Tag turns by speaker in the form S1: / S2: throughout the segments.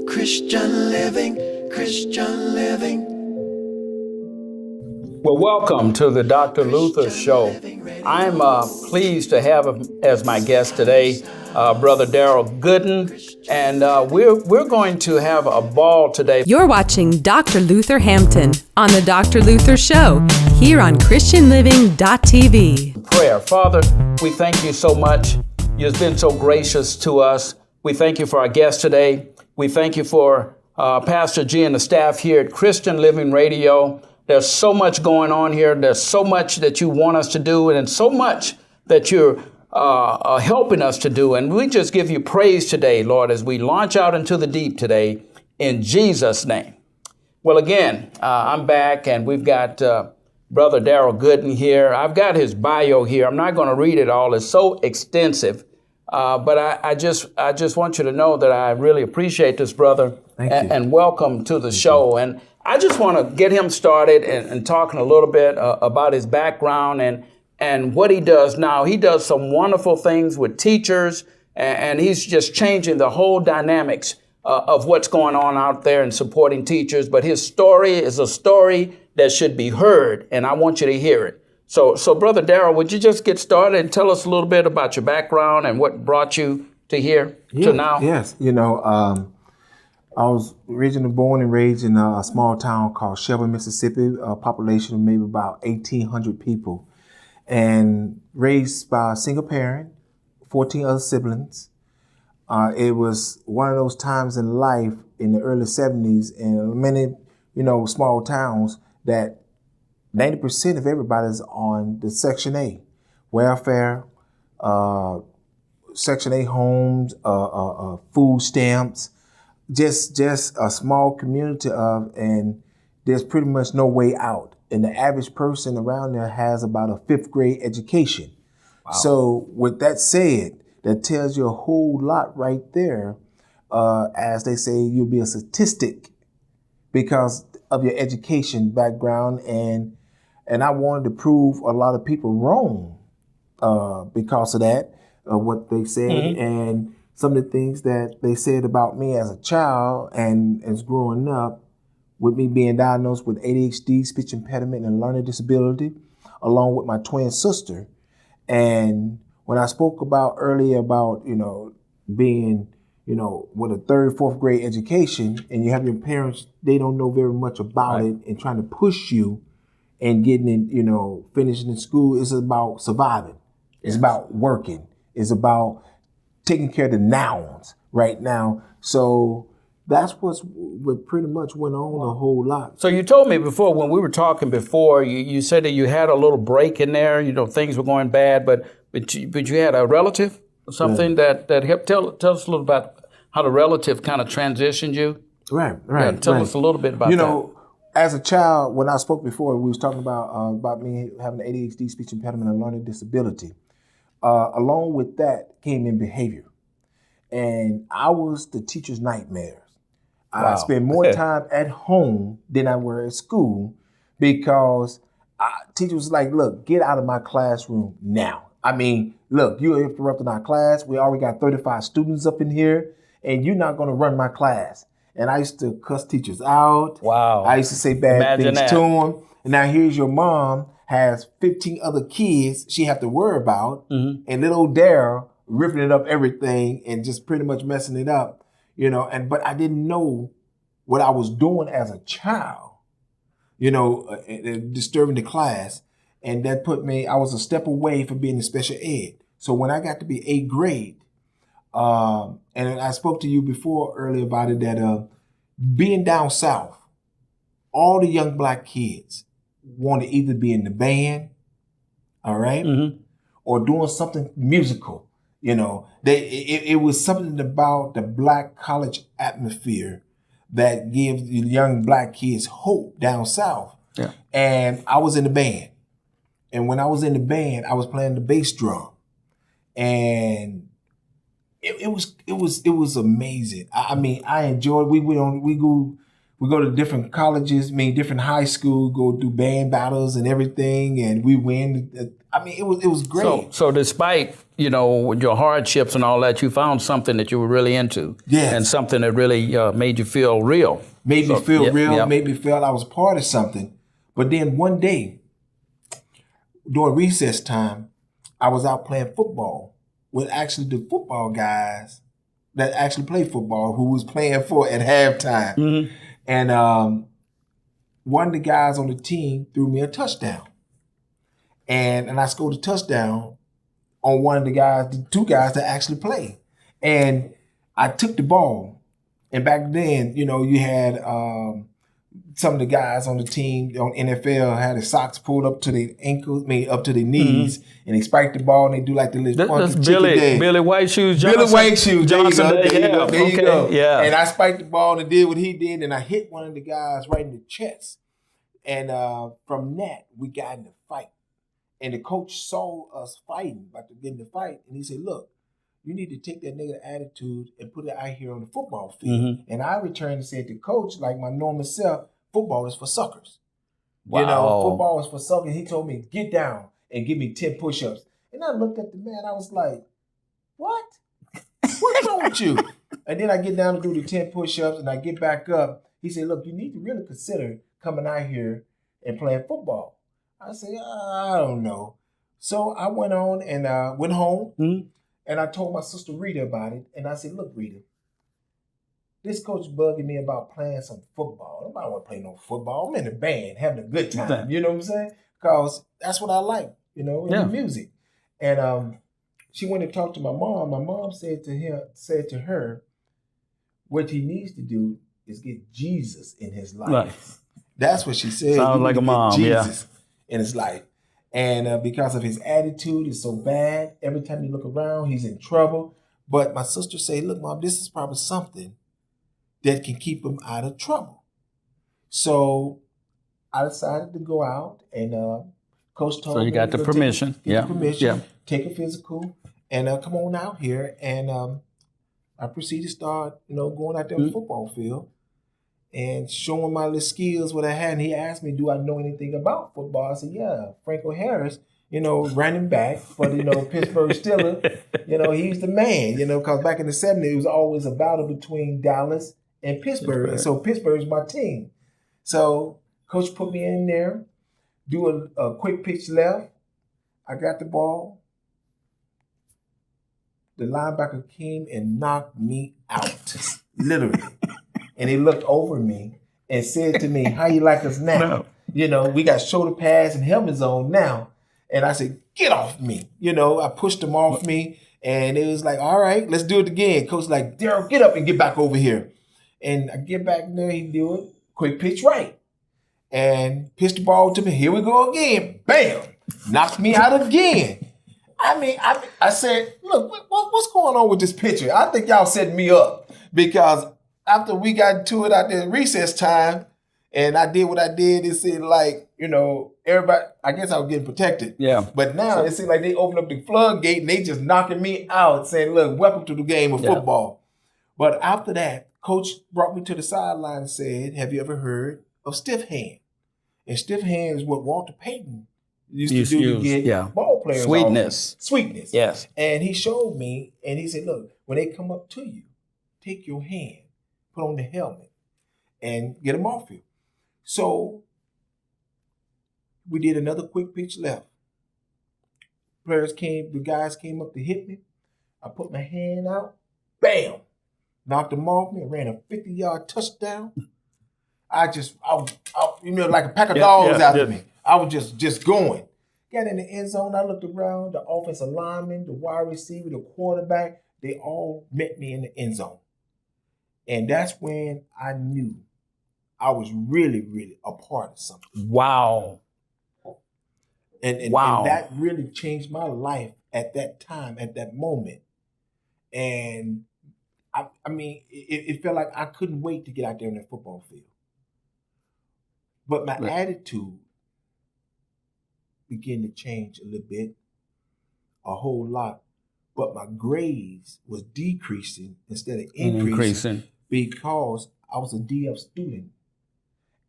S1: Christian living, Christian living.
S2: Well, welcome to the Dr. Luther Show. I'm pleased to have as my guest today, Brother Darrell Gooden, and we're going to have a ball today.
S3: You're watching Dr. Luther Hampton on the Dr. Luther Show here on ChristianLiving.tv.
S2: Prayer. Father, we thank you so much. You've been so gracious to us. We thank you for our guest today. We thank you for Pastor G and the staff here at Christian Living Radio. There's so much going on here. There's so much that you want us to do and so much that you're helping us to do. And we just give you praise today, Lord, as we launch out into the deep today in Jesus' name. Well, again, I'm back and we've got Brother Darrell Gooden here. I've got his bio here. I'm not going to read it all. It's so extensive. But I just want you to know that I really appreciate this, brother.
S4: Thank you.
S2: And welcome to the show. And I just want to get him started and talking a little bit about his background and what he does now. He does some wonderful things with teachers, and he's just changing the whole dynamics of what's going on out there and supporting teachers. But his story is a story that should be heard, and I want you to hear it. So Brother Darrell, would you just get started and tell us a little bit about your background and what brought you to here to now?
S4: Yes, I was originally born and raised in a small town called Shelby, Mississippi, a population of maybe about 1,800 people, and raised by a single parent, 14 other siblings. It was one of those times in life in the early 70s in many, small towns that 90% of everybody's on the Section A, welfare, Section A homes, food stamps, just a small community and there's pretty much no way out. And the average person around there has about a 5th grade education. Wow. So with that said, that tells you a whole lot right there. As they say, you'll be a statistic because of your education background. And I wanted to prove a lot of people wrong because of that, what they said. Mm-hmm. And some of the things that they said about me as a child and as growing up, with me being diagnosed with ADHD, speech impediment, and learning disability, along with my twin sister. And when I spoke about earlier about, being, with a 3rd, 4th grade education, and you have your parents, they don't know very much about it and trying to push you and getting in, finishing in school. It's about surviving. It's about working. It's about taking care of the nouns right now. So that's what pretty much went on a whole lot.
S2: So you told me before, when we were talking before, you said that you had a little break in there, things were going bad, but you had a relative or something that helped. Tell us a little about how the relative kind of transitioned you.
S4: Right.
S2: Yeah, tell us a little bit about that.
S4: As a child, when I spoke before, we was talking about me having ADHD, speech impediment, and learning disability. Along with that came in behavior. And I was the teacher's nightmares. Wow. I spent more time at home than I were at school because teachers was like, look, get out of my classroom now. I mean, look, you're interrupting our class. We already got 35 students up in here and you're not going to run my class. And I used to cuss teachers out. Wow. I used to say bad things to them. And now here's your mom has 15 other kids she have to worry about. Mm-hmm. And little old Darrell ripping it up everything and just pretty much messing it up, but I didn't know what I was doing as a child, disturbing the class. And that I was a step away from being in special ed. So when I got to be 8th grade, and I spoke to you before earlier about it, that being down south, all the young black kids want to either be in the band, all right, mm-hmm. or doing something musical. It was something about the black college atmosphere that gives the young black kids hope down south. Yeah. And I was in the band. And when I was in the band, I was playing the bass drum. And it was amazing. I mean, I enjoyed. We go to different colleges, different high school, go do band battles and everything, and we win. I mean, it was great.
S2: So despite with your hardships and all that, you found something that you were really into.
S4: Yes.
S2: And something that really made you feel real.
S4: Made me feel real,
S2: yeah.
S4: made me feel I was part of something. But then one day, during recess time, I was out playing football with actually the football guys that actually play football who was playing for at halftime.
S2: Mm-hmm.
S4: And one of the guys on the team threw me a touchdown. And I scored a touchdown on one of the two guys that actually play. And I took the ball. And back then, you had some of the guys on the team on NFL had their socks pulled up to their ankles, up to their knees, and they spike the ball and they do like the little
S2: That's
S4: funky chicken day.
S2: Billy White Shoes Johnson.
S4: Billy White Shoes.
S2: Johnson.
S4: There you go.
S2: Yeah.
S4: And I spiked the ball and did what he did, and I hit one of the guys right in the chest. And from that, we got in a fight. And the coach saw us fighting, about to get in the fight, and he said, "Look, you need to take that negative attitude and put it out here on the football field."
S2: Mm-hmm.
S4: And I returned and said to coach, like my normal self, football is for suckers.
S2: Wow.
S4: Football is for suckers. He told me, get down and give me 10 push-ups. And I looked at the man, I was like, what? What's wrong with you? And then I get down to do the 10 push-ups and I get back up. He said, look, you need to really consider coming out here and playing football. I said, I don't know. So I went on and went home.
S2: Mm-hmm.
S4: And I told my sister Rita about it. And I said, look, Rita, this coach bugging me about playing some football. Nobody want to play no football. I'm in the band having a good time. You know what I'm saying? Because that's what I like, in the music. And she went and talked to my mom. My mom said to her, what he needs to do is get Jesus in his life.
S2: Right.
S4: That's what she said.
S2: Sounds like a mom,
S4: Jesus in his life. And because of his attitude is so bad, every time you look around, he's in trouble. But my sister said, look, Mom, this is probably something that can keep him out of trouble. So I decided to go out, and Coach told me.
S2: So you got the permission.
S4: Take a physical, and come on out here. And I proceeded to start, going out there on the football field and showing my little skills, what I had. And he asked me, do I know anything about football? I said, yeah, Franco Harris, running back for the Pittsburgh Steelers. He's the man, because back in the 70s, it was always a battle between Dallas and Pittsburgh. And so Pittsburgh's my team. So Coach put me in there, do a quick pitch left. I got the ball. The linebacker came and knocked me out, literally. And he looked over me and said to me, how you like us now?
S2: No.
S4: We got shoulder pads and helmets on now. And I said, get off me. I pushed him off me. And it was like, all right, let's do it again. Coach like, Daryl, get up and get back over here. And I get back there, he do it. Quick pitch right. And pitch the ball to me. Here we go again. Bam. Knocked me out again. I said, look, what's going on with this pitcher? I think y'all setting me up. Because after we got to it out there at recess time, and I did what I did, it seemed like, everybody, I guess I was getting protected.
S2: Yeah.
S4: But now it seems like they opened up the floodgate and they just knocking me out, saying, look, welcome to the game of football. But after that, Coach brought me to the sideline and said, have you ever heard of stiff hand? And stiff hand is what Walter Payton used to do to get ball players Sweetness.
S2: Yes.
S4: And he showed me, and he said, look, when they come up to you, take your hand, put on the helmet, and get them off you. So we did another quick pitch left. The guys came up to hit me. I put my hand out, bam, knocked them off me, and ran a 50-yard touchdown. I like a pack of dogs after me. I was just going. Got in the end zone. I looked around. The offensive lineman, the wide receiver, the quarterback, they all met me in the end zone. And that's when I knew I was really, really a part of something.
S2: Wow.
S4: And that really changed my life at that time, at that moment. And it felt like I couldn't wait to get out there in that football field. But my attitude began to change a little bit, a whole lot. But my grades was decreasing instead of increasing. Because I was a DF student.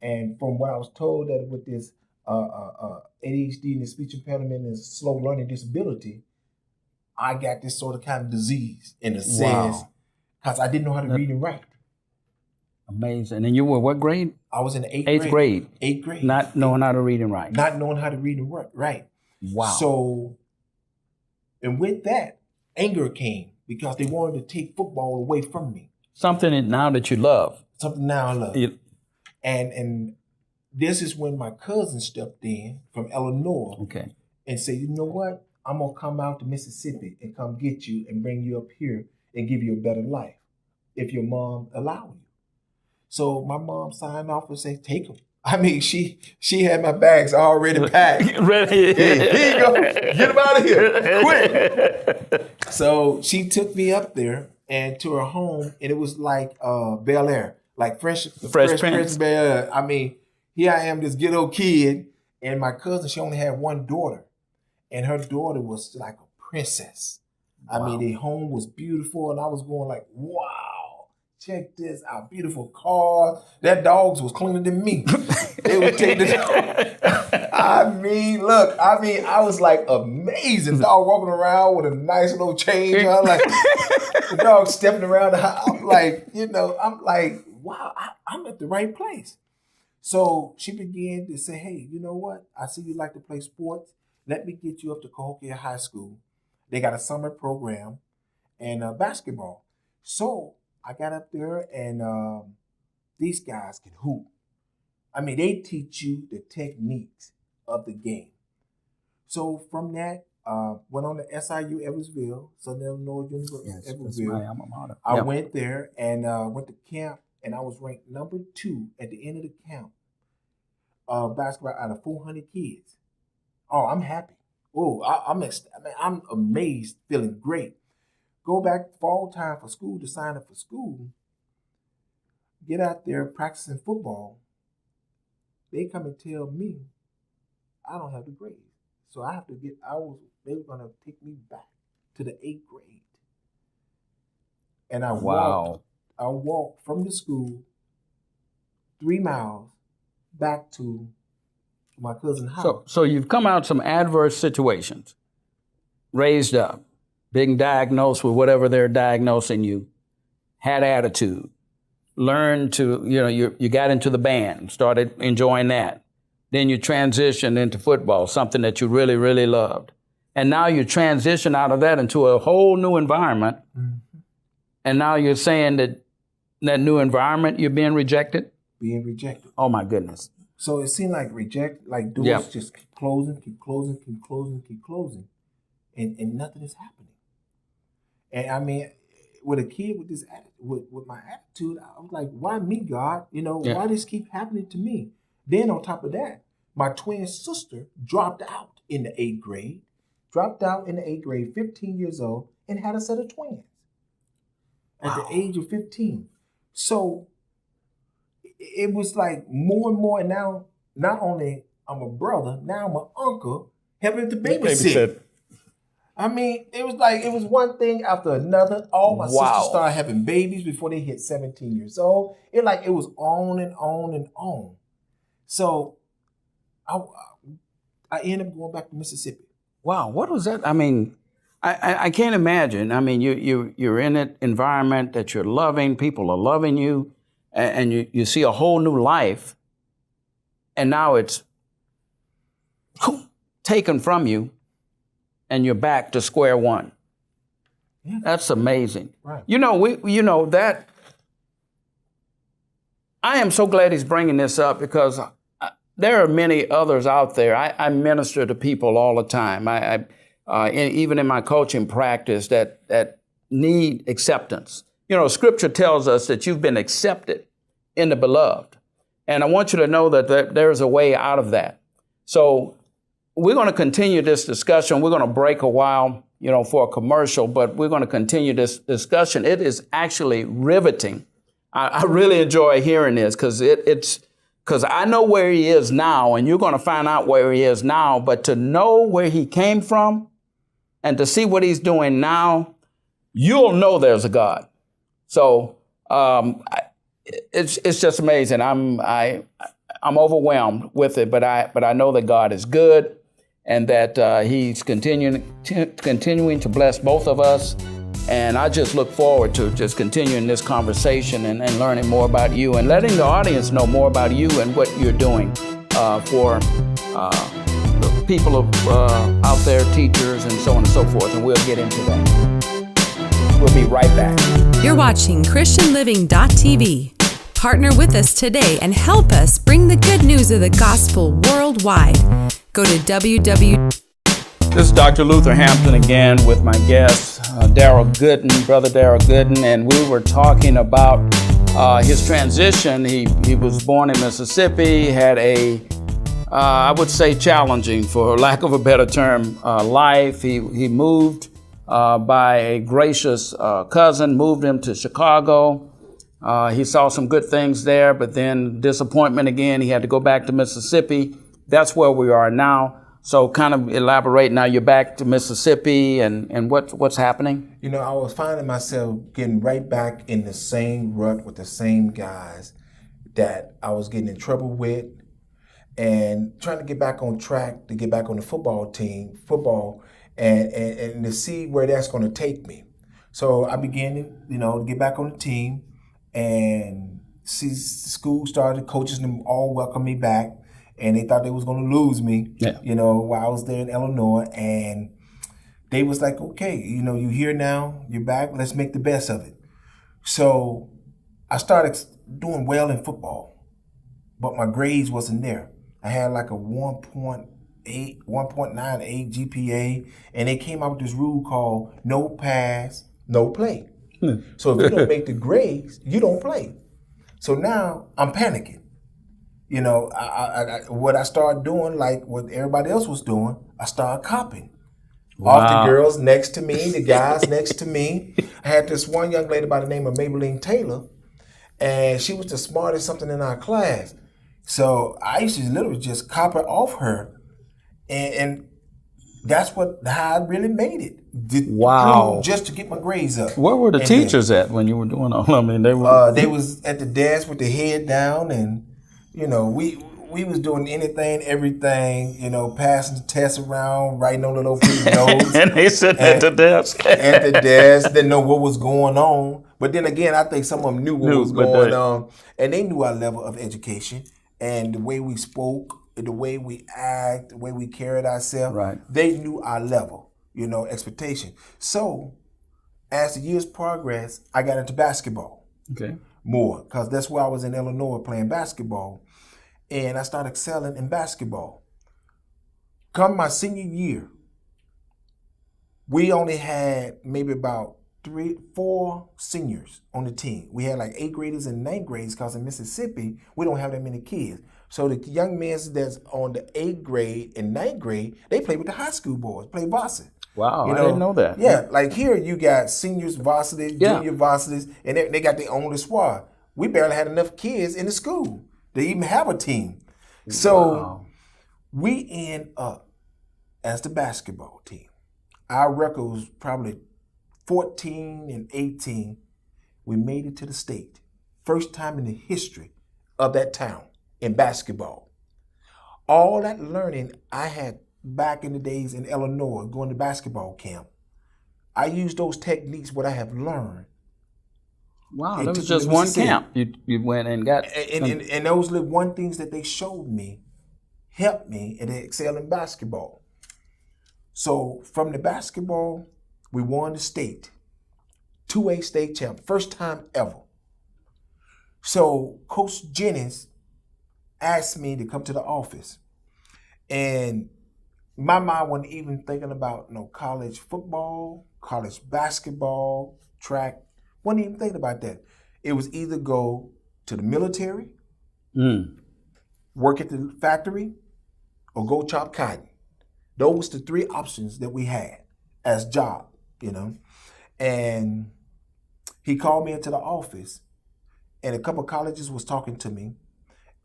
S4: And from what I was told, that with this ADHD and the speech impairment and slow learning disability, I got this sort of kind of disease in a sense
S2: Wow.
S4: because I didn't know how to read and write.
S2: Amazing. And you were what grade?
S4: I was in the eighth
S2: Eighth grade.
S4: Eighth grade.
S2: Not knowing how to read and write.
S4: Not knowing how to read and write. Right.
S2: Wow.
S4: So, and with that, anger came because they wanted to take football away from me.
S2: Something now that you love.
S4: Something now I love.
S2: You-
S4: And this is when my cousin stepped in from Illinois
S2: okay.
S4: and said, you know what? I'm going to come out to Mississippi and come get you and bring you up here and give you a better life if your mom allow you. So my mom signed off and said, take him. I mean, she had my bags already packed.
S2: Ready?
S4: Here you go. Get him out of here. Quick. So she took me up there and to her home, and it was like Bel Air, like Fresh Prince of Bel Air. I mean, here I am, this ghetto kid, and my cousin, she only had one daughter, and her daughter was like a princess. I mean, their home was beautiful, and I was going like, wow, check this out, beautiful car. That dogs was cleaner than me. They would take the dog. I mean, look, I was like amazing. Dog walking around with a nice little chain on, like the dog stepping around the house. I'm like, I'm like, wow, I'm at the right place. So she began to say, hey, you know what? I see you like to play sports. Let me get you up to Cahokia High School. They got a summer program and basketball. So I got up there and these guys can hoop. I mean, they teach you the techniques of the game. So from that, went on to SIU Evansville, Southern Illinois University, Evansville.
S2: my alma mater.
S4: I went there and went to camp, and I was ranked number 2 at the end of the camp. Basketball out of 400 kids. Oh, I'm happy. Oh, I'm amazed, feeling great. Go back fall time for school to sign up for school. Get out there practicing football. They come and tell me I don't have the grades. So I have to they were going to take me back to the 8th grade. And I walked from the school 3 miles back to my cousin's house.
S2: So you've come out some adverse situations, raised up, being diagnosed with whatever they're diagnosing you, had attitude, learned to, you got into the band, started enjoying that. Then you transitioned into football, something that you really, really loved. And now you transition out of that into a whole new environment. Mm-hmm. And now you're saying that new environment, you're being rejected?
S4: Being rejected.
S2: Oh my goodness.
S4: So it seemed like doors just keep closing, and nothing is happening. And I mean, with a kid with this with my attitude, I was like, why me, God? Why this keep happening to me? Then on top of that, my twin sister dropped out in the 8th grade, 15 years old, and had a set of twins at the age of 15. So it was like more and more. And now, not only I'm a brother, now I'm an uncle helping to babysit. I mean, it was one thing after another. All my sisters started having babies before they hit 17 years old. It was on and on and on. So I ended up going back to Mississippi.
S2: Wow, what was that? I mean, I can't imagine. I mean, you're in an environment that you're loving, people are loving you, and you see a whole new life, and now it's taken from you, and you're back to square one. Yeah. That's amazing.
S4: Right.
S2: That. I am so glad he's bringing this up because there are many others out there. I minister to people all the time. Even in my coaching practice that need acceptance. Scripture tells us that you've been accepted in the beloved. And I want you to know that there's a way out of that. So we're going to continue this discussion. We're going to break a while, for a commercial, but we're going to continue this discussion. It is actually riveting. I really enjoy hearing this because I know where he is now, and you're going to find out where he is now. But to know where he came from and to see what he's doing now, you'll know there's a God. So it's just amazing. I'm overwhelmed with it, but I know that God is good, and that he's continuing to bless both of us. And I just look forward to just continuing this conversation and learning more about you and letting the audience know more about you and what you're doing for the people out there, teachers, and so on and so forth. And we'll get into that. We'll be right back.
S3: You're watching ChristianLiving.tv. Partner with us today and help us bring the good news of the gospel worldwide. Go to
S2: This is Dr. Luther Hampton again with my guest, Darrell Gooden, Brother Darrell Gooden, and we were talking about his transition. He was born in Mississippi, had I would say challenging, for lack of a better term, life. He moved by a gracious cousin, moved him to Chicago. He saw some good things there, but then disappointment again. He had to go back to Mississippi. That's where we are now. So kind of elaborate, now you're back to Mississippi and what's happening?
S4: You know, I was finding myself getting right back in the same rut with the same guys that I was getting in trouble with, and trying to get back on track, to get back on the football, and to see where that's going to take me. So I began to get back on the team, and see school started, coaches them all welcomed me back. And they thought they was going to lose me, while I was there in Illinois. And they was like, okay, you're here now, you're back, let's make the best of it. So I started doing well in football, but my grades wasn't there. I had like a 1.98 GPA, and they came out with this rule called no pass, no play. So if you don't make the grades, you don't play. So now I'm panicking. What I started doing, like what everybody else was doing, I started copying.
S2: Wow.
S4: Off the girls next to me, the guys next to me. I had this one young lady by the name of Maybelline Taylor, and she was the smartest something in our class. So I used to literally just copy off her, and that's how I really made it.
S2: Wow!
S4: Just to get my grades up.
S2: Where were the teachers at when you were doing all? I mean, they were.
S4: They was at the desk with their head down, and we was doing anything, everything, passing the tests around, writing on little pretty notes.
S2: And they sat at the desk.
S4: At the desk, didn't know what was going on. But then again, I think some of them knew what was going on. And they knew our level of education and the way we spoke, the way we act, the way we carried ourselves.
S2: Right.
S4: They knew our level, expectation. So as the years progressed, I got into basketball.
S2: Okay.
S4: More, because that's where I was in Illinois playing basketball. And I started excelling in basketball. Come my senior year, we only had maybe about 3-4 seniors on the team. We had like 8th graders and 9th graders, because in Mississippi, we don't have that many kids. So the young men that's on the 8th grade and 9th grade, they play with the high school boys, play varsity.
S2: Wow, I didn't know that.
S4: Yeah, like here you got seniors, varsity, junior varsities, and they got their own squad. We barely had enough kids in the school to even have a team. So we end up as the basketball team. Our record was probably 14-18. We made it to the state. First time in the history of that town in basketball. All that learning I had back in the days in Illinois, going to basketball camp, I used those techniques, what I have learned.
S2: Wow, that was just one camp. You went and got...
S4: And those little one things that they showed me helped me and excel in basketball. So from the basketball, we won the state. 2A state champ, first time ever. So Coach Jennings asked me to come to the office. And my mind wasn't even thinking about college football, college basketball, track. Wasn't even thinking about that. It was either go to the military, work at the factory, or go chop cotton. Those were the 3 options that we had as job, And he called me into the office, and a couple of colleges was talking to me,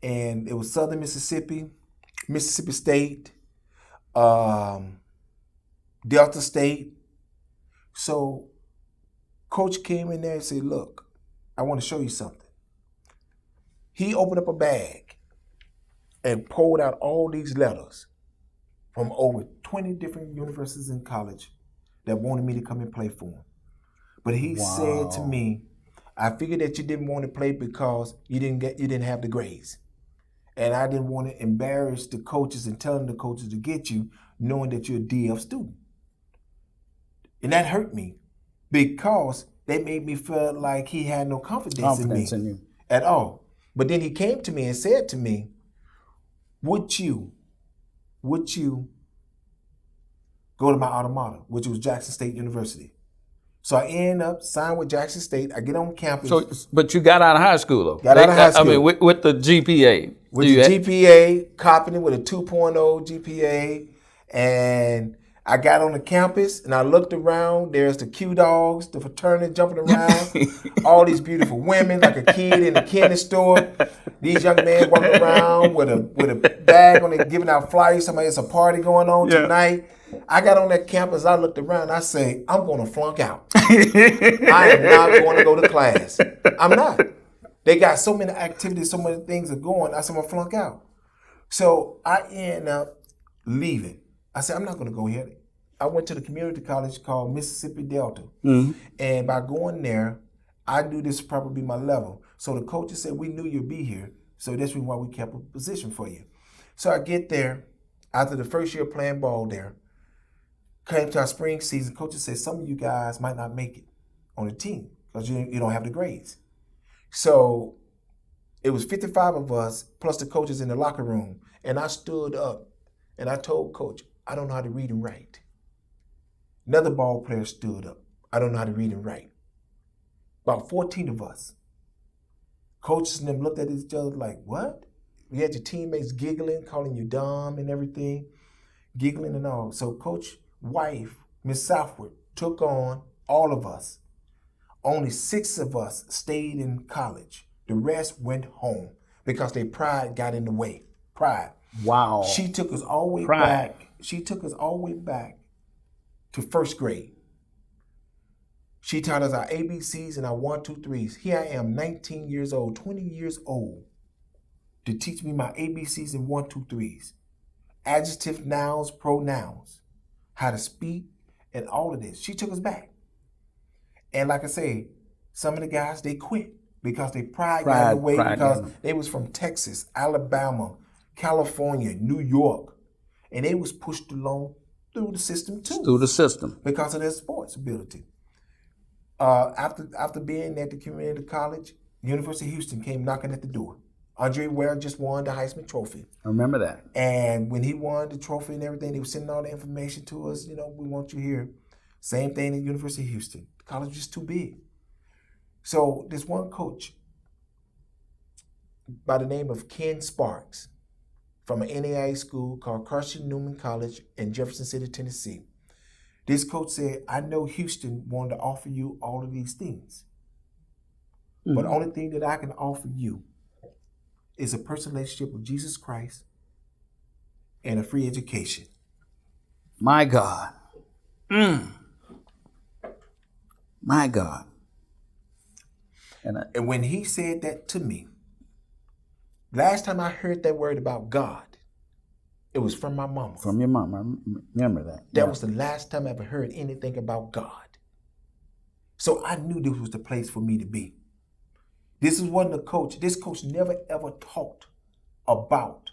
S4: and it was Southern Mississippi, Mississippi State, Delta State. So Coach came in there and said, look, I want to show you something. He opened up a bag and pulled out all these letters from over 20 different universities and college that wanted me to come and play for them. But he said to me, I figured that you didn't want to play because you didn't have the grades. And I didn't want to embarrass the coaches and telling the coaches to get you, knowing that you're a DF student. And that hurt me because they made me feel like he had no confidence in me at all. But then he came to me and said to me, would you go to my alma mater, which was Jackson State University? So I end up signed with Jackson State. I get on campus.
S2: So, but you got out of high school, though.
S4: Got out of high school.
S2: I mean, with the GPA.
S4: With the GPA, copying it with a 2.0 GPA. And I got on the campus and I looked around. There's the Q dogs, the fraternity jumping around. All these beautiful women, like a kid in a candy store. These young men walking around with a bag on it, giving out flyers. Somebody, it's a party going on tonight. I got on that campus, I looked around, I say, I'm going to flunk out. I am not going to go to class. I'm not. They got so many activities, so many things are going, I said, I'm going to flunk out. So I end up leaving. I said, I'm not going to go here. I went to the community college called Mississippi Delta. Mm-hmm. And by going there, I knew this would probably be my level. So the coaches said, we knew you'd be here. So that's why we kept a position for you. So I get there, after the first year playing ball there, came to our spring season, coaches said some of you guys might not make it on the team because you don't have the grades. So it was 55 of us plus the coaches in the locker room. And I stood up and I told coach, I don't know how to read and write. Another ball player stood up. I don't know how to read and write. About 14 of us. Coaches and them looked at each other like, what? We had your teammates giggling, calling you dumb and everything, giggling and all. So Coach wife, Miss Southwood, took on all of us. Only 6 of us stayed in college. The rest went home because their pride got in the way. Pride.
S2: Wow.
S4: She took us all the way back. She took us all the way back to first grade. She taught us our ABCs and our 1, 2, 3s. Here I am, 19 years old, 20 years old, to teach me my ABCs and 1, 2, 3s. Adjective, nouns, pronouns. How to speak, and all of this. She took us back. And like I say, some of the guys, they quit because they pride got in the way because they was from Texas, Alabama, California, New York. And they was pushed along through the system too.
S2: Through the system.
S4: Because of their sports ability. After being at the community college, University of Houston came knocking at the door. Andre Ware just won the Heisman Trophy.
S2: I remember that.
S4: And when he won the trophy and everything, they were sending all the information to us. You know, we want you here. Same thing at University of Houston. The college was just too big. So this one coach by the name of Ken Sparks from an NAIA school called Carson Newman College in Jefferson City, Tennessee. This coach said, I know Houston wanted to offer you all of these things. Mm-hmm. But the only thing that I can offer you is a personal relationship with Jesus Christ and a free education.
S2: My God. My God.
S4: And when he said that to me, last time I heard that word about God, it was from my mama.
S2: From your mom. I remember that.
S4: That was the last time I ever heard anything about God. So I knew this was the place for me to be. This wasn't a coach. This coach never ever talked about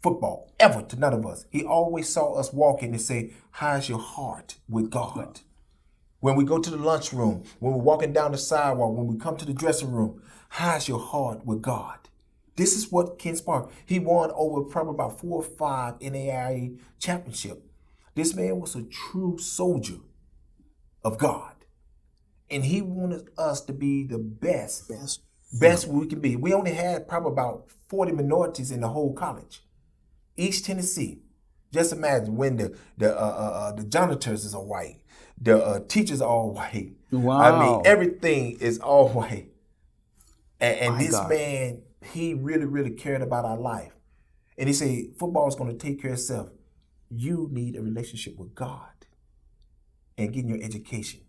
S4: football, ever, to none of us. He always saw us walking and say, how's your heart with God? When we go to the lunchroom, when we're walking down the sidewalk, when we come to the dressing room, how's your heart with God? This is what Ken Sparks, he won over probably about 4 or 5 NAIA championship. This man was a true soldier of God. And he wanted us to be the best we can be. We only had probably about 40 minorities in the whole college. East Tennessee. Just imagine when the janitors are white, the teachers are all white.
S2: Wow.
S4: I mean, everything is all white. And this man, he really, really cared about our life. And he said, football is going to take care of itself. You need a relationship with God and getting your education.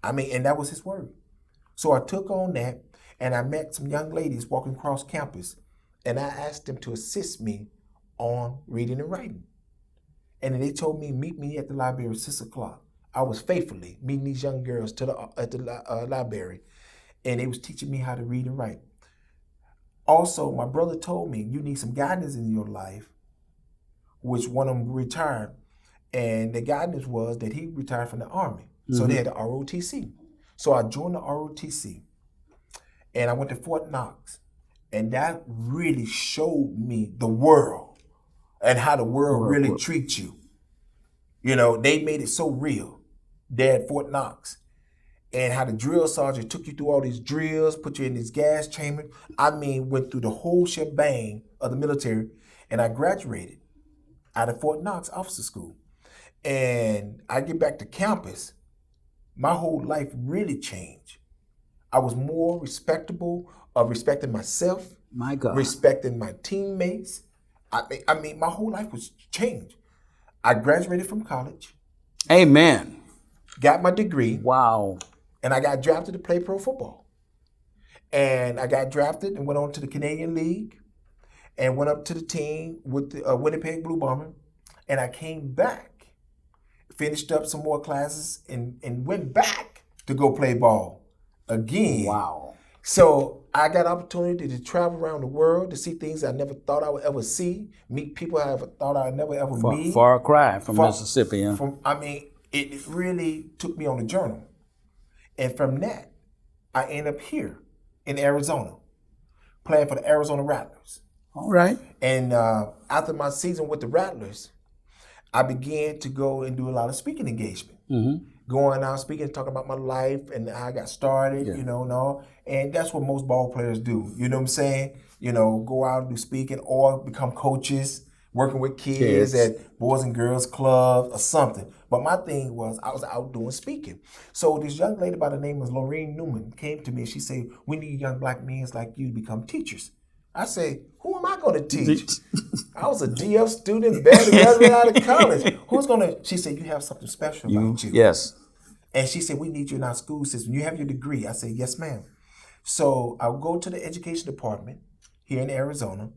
S4: I mean, and that was his word. So I took on that, and I met some young ladies walking across campus, and I asked them to assist me on reading and writing. And then they told me, meet me at the library at 6 o'clock. I was faithfully meeting these young girls at the library, and they was teaching me how to read and write. Also, my brother told me, you need some guidance in your life, which one of them retired. And the guidance was that he retired from the Army. So they had the ROTC. So I joined the ROTC, and I went to Fort Knox. And that really showed me the world and how the world really treats you. You know, they made it so real there at Fort Knox. And how the drill sergeant took you through all these drills, put you in this gas chamber. I mean, went through the whole shebang of the military. And I graduated out of Fort Knox Officer School. And I get back to campus, my whole life really changed. I was more respectable of respecting myself,
S2: My God.
S4: respecting my teammates. I mean, my whole life was changed. I graduated from college,
S2: Amen.
S4: got my degree,
S2: Wow.
S4: and I got drafted to play pro football. And I got drafted and went on to the Canadian League and went up to the team with the Winnipeg Blue Bomber. And I came back, finished up some more classes, and went back to go play ball again.
S2: Wow.
S4: So I got opportunity to travel around the world to see things I never thought I would ever see, meet people I ever thought I'd never ever meet.
S2: Far cry from Mississippi. Huh?
S4: It really took me on a journey. And from that, I end up here in Arizona, playing for the Arizona Rattlers.
S2: All right.
S4: And after my season with the Rattlers, I began to go and do a lot of speaking engagement. Going out speaking, talking about my life and how I got started, you know, and all. And that's what most ball players do. You know what I'm saying? You know, go out and do speaking or become coaches, working with kids at Boys and Girls Clubs or something. But my thing was I was out doing speaking. So this young lady by the name of Lorraine Newman came to me and she said, we need young black men like you to become teachers. I said, who am I going to teach? I was a DF student, barely graduated out of college. Who's going to? She said, you have something special about you.
S2: Yes.
S4: And she said, we need you in our school system. You have your degree. I said, yes, ma'am. So I'll go to the education department here in Arizona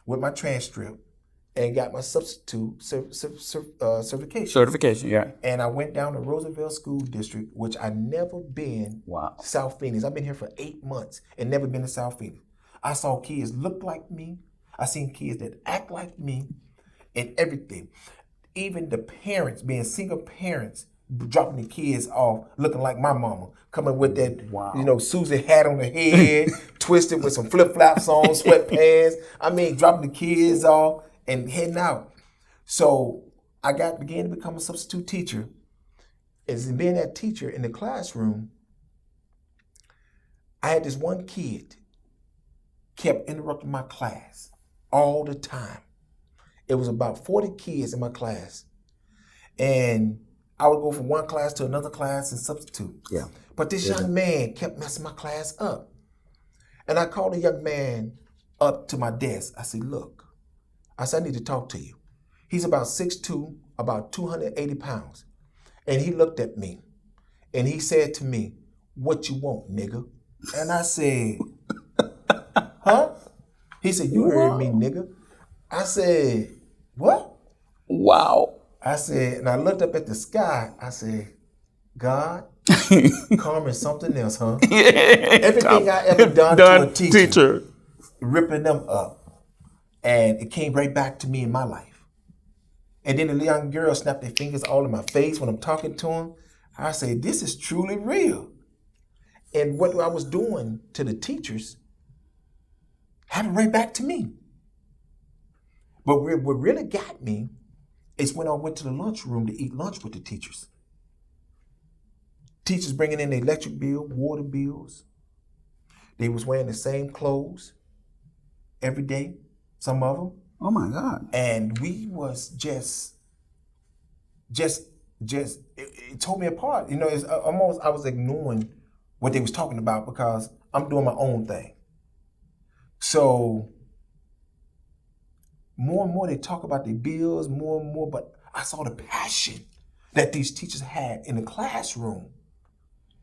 S4: with my transcript and got my substitute certification.
S2: Certification, yeah.
S4: And I went down to Roosevelt School District, which I never been South Phoenix. I've been here for 8 months and never been to South Phoenix. I saw kids look like me. I seen kids that act like me and everything. Even the parents, being single parents, dropping the kids off looking like my mama, coming with that, you know, Susie hat on her head, twisted with some flip-flops on, sweatpants. I mean, dropping the kids off and heading out. So I began to become a substitute teacher. As being that teacher in the classroom, I had this one kid kept interrupting my class all the time. It was about 40 kids in my class. And I would go from one class to another class and substitute. Yeah. But this young man kept messing my class up. And I called the young man up to my desk. I said, look, I said, I need to talk to you. He's about 6'2", about 280 pounds. And he looked at me and he said to me, what you want, nigga? And I said, huh? He said, you heard me, nigga. I said, what?
S2: Wow.
S4: I said, and I looked up at the sky. I said, God, karma is something else, huh? Everything I ever done to a teacher, ripping them up. And it came right back to me in my life. And then the young girl snapped their fingers all in my face when I'm talking to them. I said, this is truly real. And what I was doing to the teachers happened right back to me. But what really got me is when I went to the lunchroom to eat lunch with the teachers. Teachers bringing in the electric bill, water bills. They was wearing the same clothes every day, some of them.
S2: Oh my God.
S4: And we was it tore me apart. You know, it's almost I was ignoring what they was talking about because I'm doing my own thing. So more and more they talk about their bills, more and more, but I saw the passion that these teachers had in the classroom,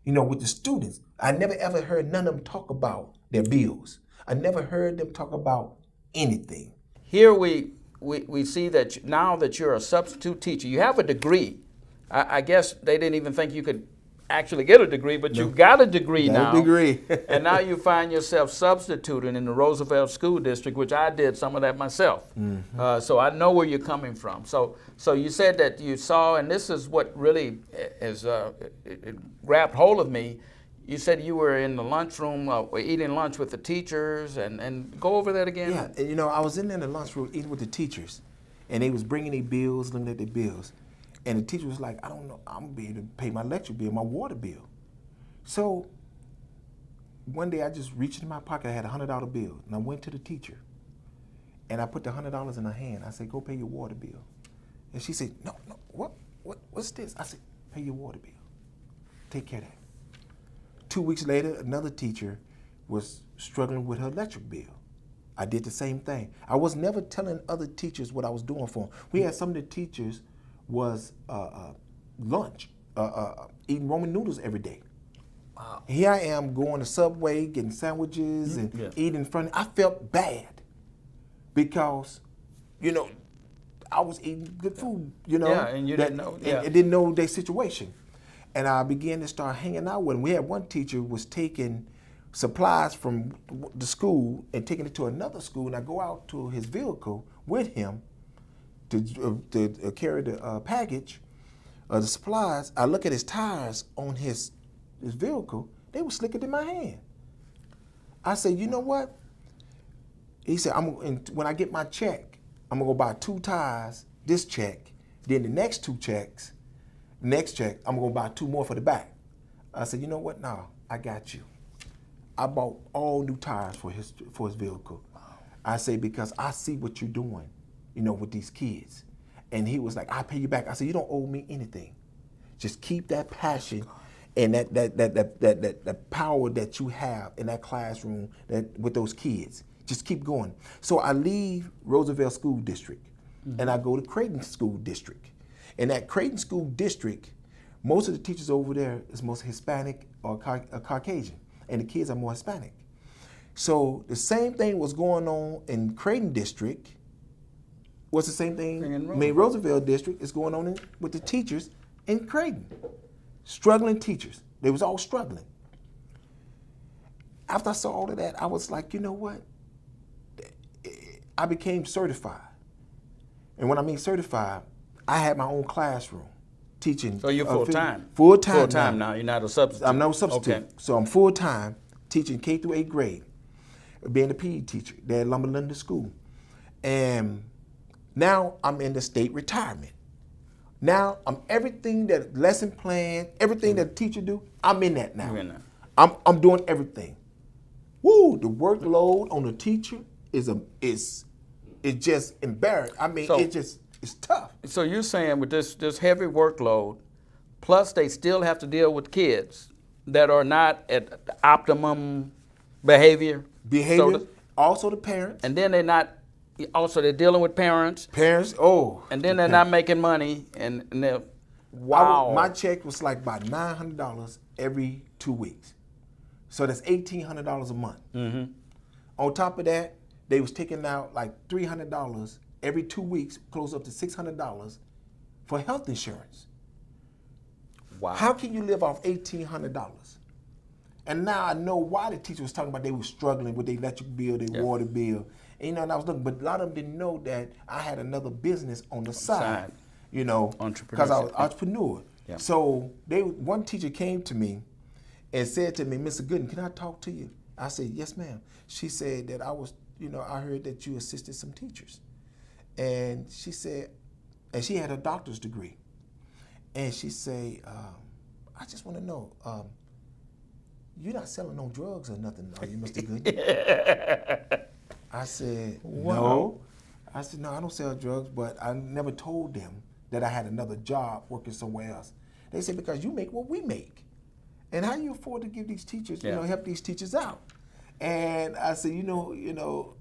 S4: you know, with the students. I never ever heard none of them talk about their bills. I never heard them talk about anything.
S2: Here we we see that now that you're a substitute teacher, you have a degree. I guess they didn't even think you could actually get a degree, but you've got a degree now.
S4: Got a degree.
S2: And now you find yourself substituting in the Roosevelt School District, which I did some of that myself. So I know where you're coming from. So you said that you saw, and this is what really is it grabbed hold of me. You said you were in the lunchroom eating lunch with the teachers, and go over that again.
S4: Yeah, and, I was in there in the lunchroom eating with the teachers, and they was bringing their bills, looking at their bills. And the teacher was like, I don't know, I'm going to be able to pay my lecture bill, my water bill. So one day I just reached in my pocket, I had a $100 bill, and I went to the teacher, and I put the $100 in her hand. I said, go pay your water bill. And she said, no, what's this? I said, pay your water bill. Take care of that. 2 weeks later, another teacher was struggling with her electric bill. I did the same thing. I was never telling other teachers what I was doing for them. We had some of the teachers was lunch, eating Roman noodles every day.
S2: Wow.
S4: Here I am going to Subway, getting sandwiches and eating in front. I felt bad because, I was eating good food,
S2: Yeah, and you didn't know. Yeah.
S4: And didn't know their situation. And I began to start hanging out with them. We had one teacher was taking supplies from the school and taking it to another school, and I go out to his vehicle with him to carry the package of the supplies. I look at his tires on his vehicle. They were slicker than my hand. I said, you know what? He said, when I get my check, I'm going to go buy 2 tires, this check, then the next 2 checks, next check, I'm going to buy 2 more for the back. I said, you know what? No, I got you. I bought all new tires for his vehicle. I say, because I see what you're doing, with these kids. And he was like, I'll pay you back. I said, you don't owe me anything. Just keep that passion and that power that you have in that classroom with those kids. Just keep going. So I leave Roosevelt School District and I go to Creighton School District. In that Creighton School District, most of the teachers over there is most Hispanic or Caucasian, and the kids are more Hispanic. So the same thing was going on in Creighton District. What's the same thing? Roosevelt District is going on with the teachers in Creighton. Struggling teachers. They was all struggling. After I saw all of that, I was like, you know what? I became certified. And when I mean certified, I had my own classroom teaching.
S2: So you're full-time?
S4: Full-time.
S2: Full-time now. You're not a substitute?
S4: I'm no substitute.
S2: Okay.
S4: So I'm full-time teaching K through 8th grade, being a PE teacher there at Lumberland School. And now I'm in the state retirement. Now I'm everything that lesson plan, everything that a teacher do, I'm in that now.
S2: You're in that.
S4: I'm doing everything. Woo, the workload on the teacher is just embarrassing. I mean, it's tough.
S2: So you're saying with this heavy workload, plus they still have to deal with kids that are not at optimum behavior.
S4: Also the parents.
S2: And then they're dealing with parents.
S4: And
S2: then they're not making money, and they're, wow.
S4: My check was like about $900 every 2 weeks. So that's $1,800 a month.
S2: Mm-hmm.
S4: On top of that, they was taking out like $300 every 2 weeks, close up to $600 for health insurance.
S2: Wow.
S4: How can you live off $1,800? And now I know why the teacher was talking about they were struggling with their electric bill, their water bill. And, and I was looking, but a lot of them didn't know that I had another business on the side. Because I was an entrepreneur.
S2: Yeah.
S4: So one teacher came to me and said to me, Mr. Gooden, can I talk to you? I said, yes, ma'am. She said that I heard that you assisted some teachers. And she said, and she had a doctor's degree. And she said, I just want to know, you're not selling no drugs or nothing, are you, Mr. Gooden? I said, no. I said, no, I don't sell drugs, but I never told them that I had another job working somewhere else. They said, because you make what we make. And how you afford to give these teachers, help these teachers out? And I said,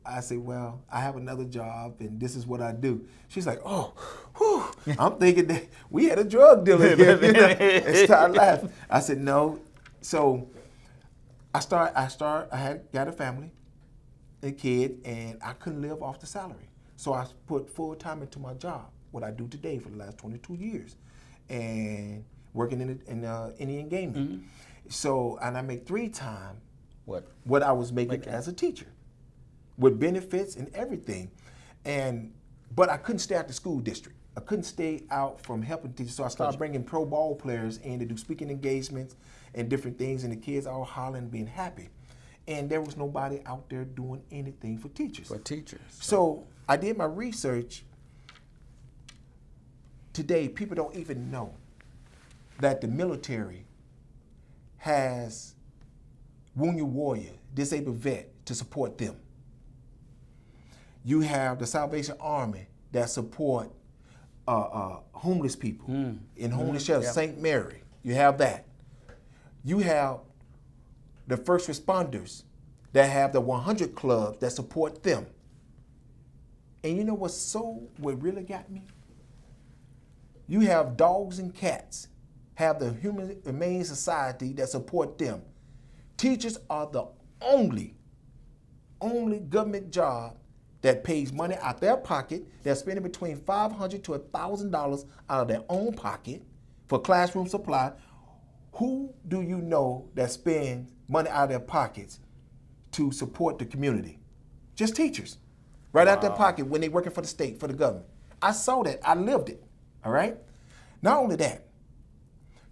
S4: I said, well, I have another job and this is what I do. She's like, oh, whew. I'm thinking that we had a drug dealer here, and started laughing. I said, no. So I got a family, a kid, and I couldn't live off the salary. So I put full time into my job, what I do today for the last 22 years, and working in Indian gaming. So, and I make 3 times what I was making as a teacher, with benefits and everything. But I couldn't stay at the school district. I couldn't stay out from helping teachers. So I started bringing pro ball players in to do speaking engagements and different things, and the kids all hollering, being happy. And there was nobody out there doing anything for teachers. So I did my research. Today, people don't even know that the military has wounded warrior, disabled vet to support them. You have the Salvation Army that support homeless people in homeless shelters, St. Mary. You have that. You have the first responders that have the 100 clubs that support them. And you know what really got me? You have dogs and cats, have the Humane Society that support them. Teachers are the only government job that pays money out their pocket. They're spending between $500 to $1,000 out of their own pocket for classroom supply. Who do you know that spends money out of their pockets to support the community? Just teachers, right out their pocket when they're working for the state, for the government. I saw that, I lived it, all right? Not only that,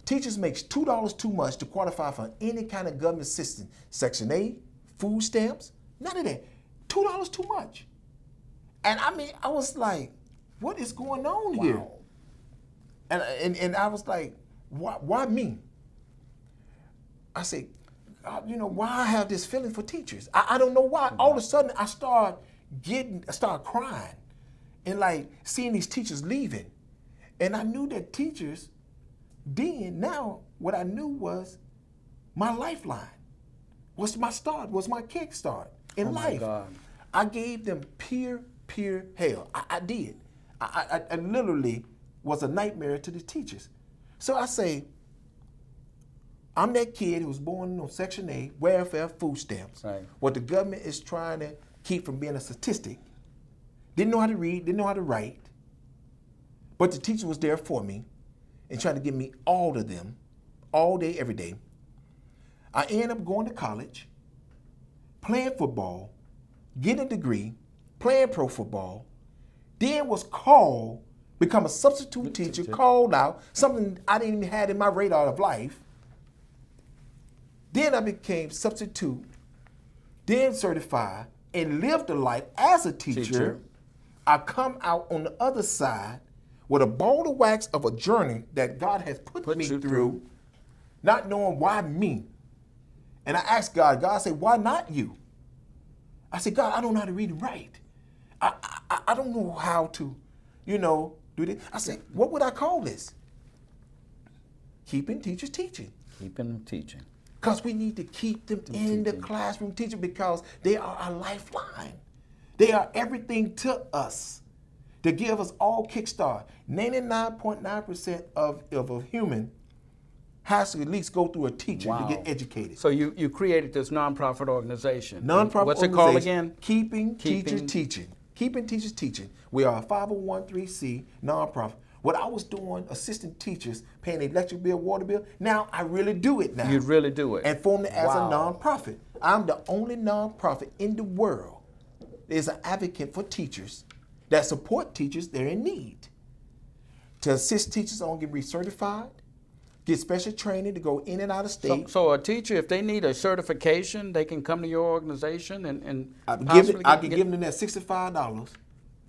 S4: teachers makes $2 too much to qualify for any kind of government assistance. Section 8, food stamps, none of that. $2 too much. And I mean, I was like, what is going on here? And I was like, why me? I said, why I have this feeling for teachers? I don't know why. All of a sudden, I start crying and like seeing these teachers leaving. And I knew that teachers now what I knew was my lifeline, was my start, was my kickstart in life. God. I gave them pure hell. I did. I literally was a nightmare to the teachers. So I say, I'm that kid who was born on Section 8, welfare, food stamps. Right. What the government is trying to keep from being a statistic. Didn't know how to read, didn't know how to write. But the teacher was there for me and trying to give me all of them, all day, every day. I ended up going to college, playing football, getting a degree, playing pro football, then was called, become a substitute teacher, called out, something I didn't even have in my radar of life. Then I became substitute, then certified, and lived a life as a teacher. I come out on the other side with a ball of wax of a journey that God has put me through, not knowing why me. And I asked God said, why not you? I said, God, I don't know how to read and write. I don't know how to, do this. I said, what would I call this? Keeping teachers teaching.
S2: Keeping them teaching.
S4: Because we need to keep them in the classroom teaching, because they are our lifeline. They are everything to us. They give us all kickstart. 99.9% of a human has to at least go through a teacher to get educated.
S2: So you created this nonprofit organization.
S4: What's
S2: it called again?
S4: Keeping Teachers Teaching. Keeping Teachers Teaching. We are a 501(c)(3) nonprofit. What I was doing, assisting teachers, paying the electric bill, water bill, now I really do it now.
S2: You really do it.
S4: And formed it as a nonprofit. I'm the only nonprofit in the world that is an advocate for teachers that support teachers that are in need. To assist teachers on getting recertified, get special training to go in and out of state.
S2: So a teacher, if they need a certification, they can come to your organization and
S4: I can give them that $65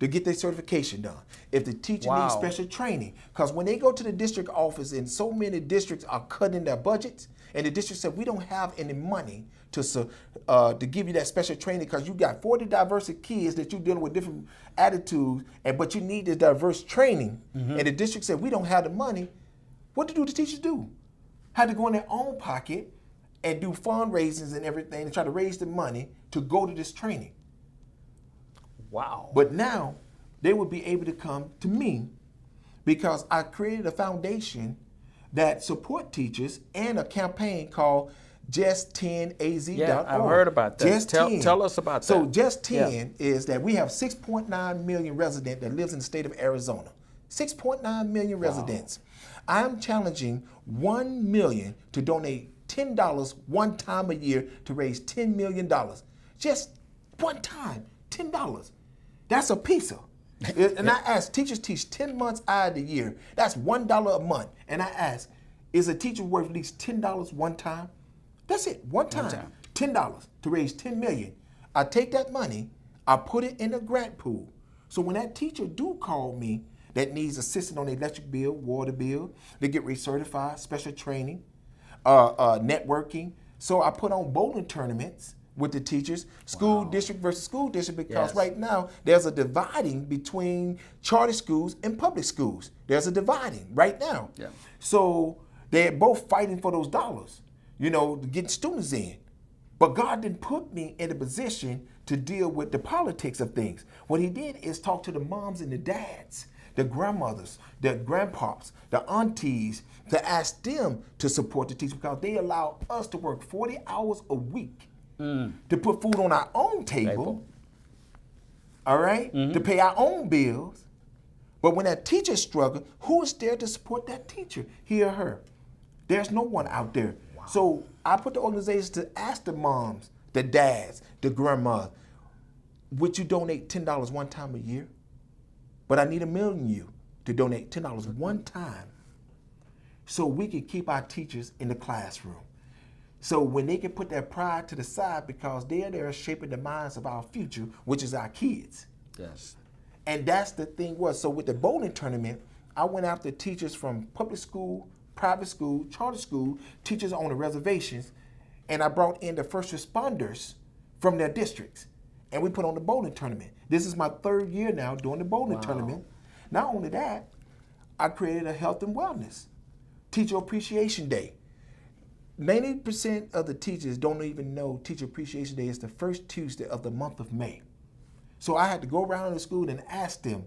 S4: to get their certification done. If the teacher needs special training, because when they go to the district office, and so many districts are cutting their budgets, and the district said, we don't have any money to give you that special training, because you got 40 diverse kids that you're dealing with different attitudes, but you need this diverse training. And the district said, we don't have the money. What do the teachers do? Had to go in their own pocket and do fundraisers and everything and try to raise the money to go to this training.
S2: Wow.
S4: But now they would be able to come to me, because I created a foundation that support teachers and a campaign called just10az.org.
S2: Yeah, I've heard about that.
S4: Just 10.
S2: Tell us about that.
S4: So just 10
S2: Yeah.
S4: is that we have 6.9 million residents that lives in the state of Arizona. 6.9 million residents. I'm challenging 1 million to donate $10 one time a year to raise $10 million. Just one time, $10. That's a pizza. And I ask, teachers teach 10 months out of the year. That's $1 a month. And I ask, is a teacher worth at least $10 one time? That's it, one time. $10 to raise $10 million. I take that money, I put it in a grant pool. So when that teacher do call me that needs assistance on the electric bill, water bill, they get recertified, special training, networking. So I put on bowling tournaments with the teachers, school district versus school district, because right now there's a dividing between charter schools and public schools. There's a dividing right now.
S2: Yeah.
S4: So they're both fighting for those dollars, you know, to get students in. But God didn't put me in a position to deal with the politics of things. What he did is talk to the moms and the dads, the grandmothers, the grandpops, the aunties, to ask them to support the teachers, because they allow us to work 40 hours a week to put food on our own table, all right, to pay our own bills. But when that teacher struggles, who is there to support that teacher, he or her? There's no one out there. So I put the organizations to ask the moms, the dads, the grandmas, would you donate $10 one time a year? But I need 1 million of you to donate $10 one time so we can keep our teachers in the classroom. So when they can put their pride to the side, because they're there shaping the minds of our future, which is our kids.
S2: Yes.
S4: And that's the thing was, so with the bowling tournament, I went after teachers from public school, private school, charter school, teachers on the reservations, and I brought in the first responders from their districts, and we put on the bowling tournament. This is my 3rd year now doing the bowling tournament. Not only that, I created a health and wellness Teacher Appreciation Day. 90% of the teachers don't even know Teacher Appreciation Day is the first Tuesday of the month of May. So I had to go around the school and ask them,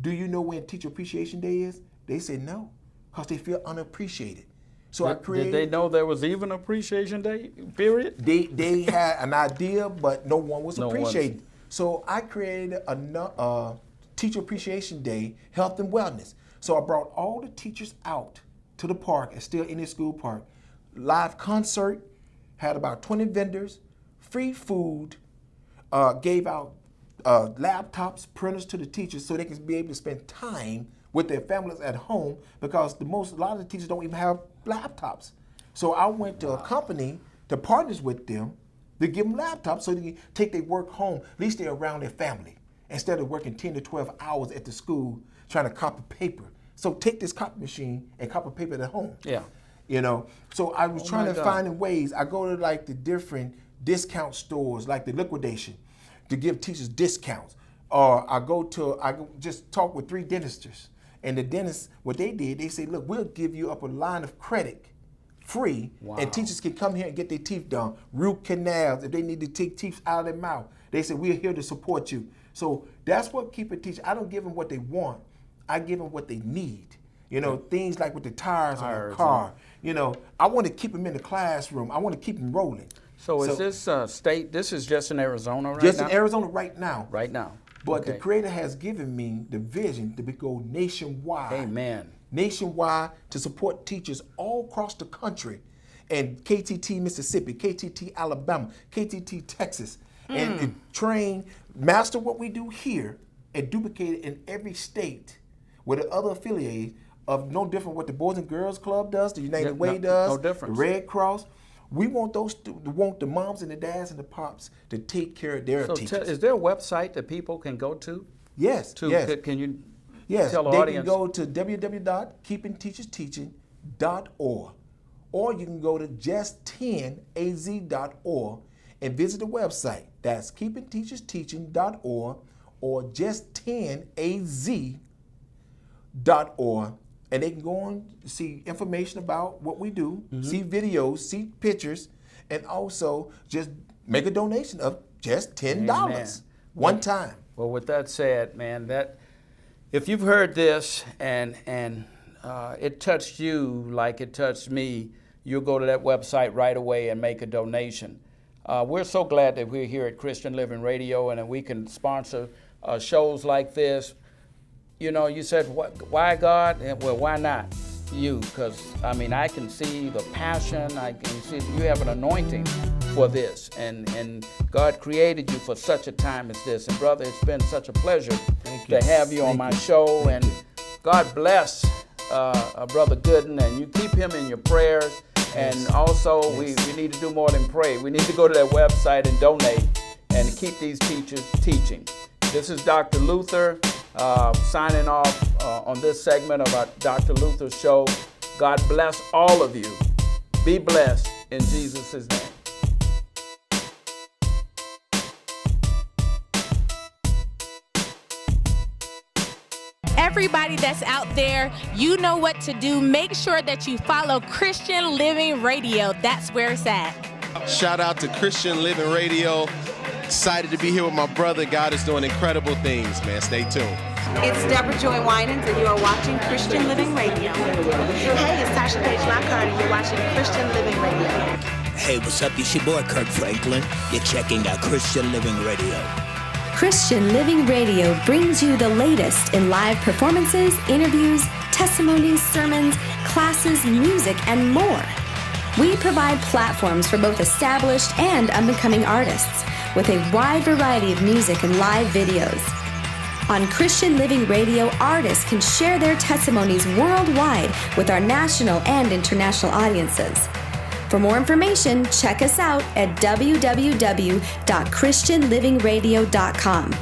S4: do you know when Teacher Appreciation Day is? They said no, because they feel unappreciated. So I created.
S2: Did they know there was even Appreciation Day, period?
S4: They had an idea, but no one was appreciated. So I created a Teacher Appreciation Day, health and wellness. So I brought all the teachers out to the park, and still in the school park. Live concert, had about 20 vendors, free food, gave out laptops, printers to the teachers so they can be able to spend time with their families at home, because a lot of the teachers don't even have laptops. So I went to a company to partners with them to give them laptops so they can take their work home. At least they're around their family instead of working 10 to 12 hours at the school trying to copy paper. So take this copy machine and copy paper at home.
S2: Yeah.
S4: You know, so I was trying to
S2: God.
S4: find ways. I go to like the different discount stores, like the liquidation, to give teachers discounts. Or I just talk with 3 dentists, and the dentists, what they did, they say, look, we'll give you up a line of credit free, and teachers can come here and get their teeth done. Root canals, if they need to take teeth out of their mouth, they say, we're here to support you. So that's what keep a teacher. I don't give them what they want. I give them what they need. You know, things like with the tires on their car. You know, I want to keep them in the classroom. I want to keep them rolling.
S2: So is this state, this is just in Arizona right now?
S4: Just in Arizona right now.
S2: Right now.
S4: But the Creator has given me the vision to go nationwide.
S2: Amen.
S4: Nationwide, to support teachers all across the country. And KTT Mississippi, KTT Alabama, KTT Texas. And train, master what we do here and duplicate it in every state with the other affiliates of no different what the Boys and Girls Club does, the United Way does,
S2: no difference.
S4: the Red Cross. We want the moms and the dads and the pops to take care of their teachers.
S2: Is there a website that people can go to?
S4: Yes. Yes.
S2: Can you
S4: Yes,
S2: tell the
S4: they
S2: audience?
S4: can go to www.keepingteachersteaching.org, or you can go to just10az.org and visit the website. That's keepingteachersteaching.org or just10az.org, and they can go on to see information about what we do, see videos, see pictures, and also just make a donation of just $10 one time.
S2: Well, with that said, man, that if you've heard this and it touched you like it touched me, you'll go to that website right away and make a donation. We're so glad that we're here at Christian Living Radio and that we can sponsor shows like this. You know, you said, why God? Well, why not you? Because, I mean, I can see the passion. I can see you have an anointing for this. And God created you for such a time as this. And, brother, it's been such a pleasure to have you on my show. And God bless Brother Gooden. And you keep him in your prayers. And also, we need to do more than pray. We need to go to that website and donate and keep these teachers teaching. This is Dr. Luther signing off on this segment of our Dr. Luther Show. God bless all of you. Be blessed in Jesus' name.
S5: Everybody that's out there, you know what to do. Make sure that you follow Christian Living Radio. That's where it's at.
S6: Shout out to Christian Living Radio. Excited to be here with my brother. God is doing incredible things, man. Stay tuned.
S7: It's Deborah Joy Winans, and you are watching Christian Living Radio. Hey, it's Tasha Page Lockhart, and you're watching Christian Living Radio.
S8: Hey, what's up? It's your boy, Kirk Franklin. You're checking out Christian Living Radio.
S3: Christian Living Radio brings you the latest in live performances, interviews, testimonies, sermons, classes, music, and more. We provide platforms for both established and up-and-coming artists with a wide variety of music and live videos. On Christian Living Radio, artists can share their testimonies worldwide with our national and international audiences. For more information, check us out at www.christianlivingradio.com.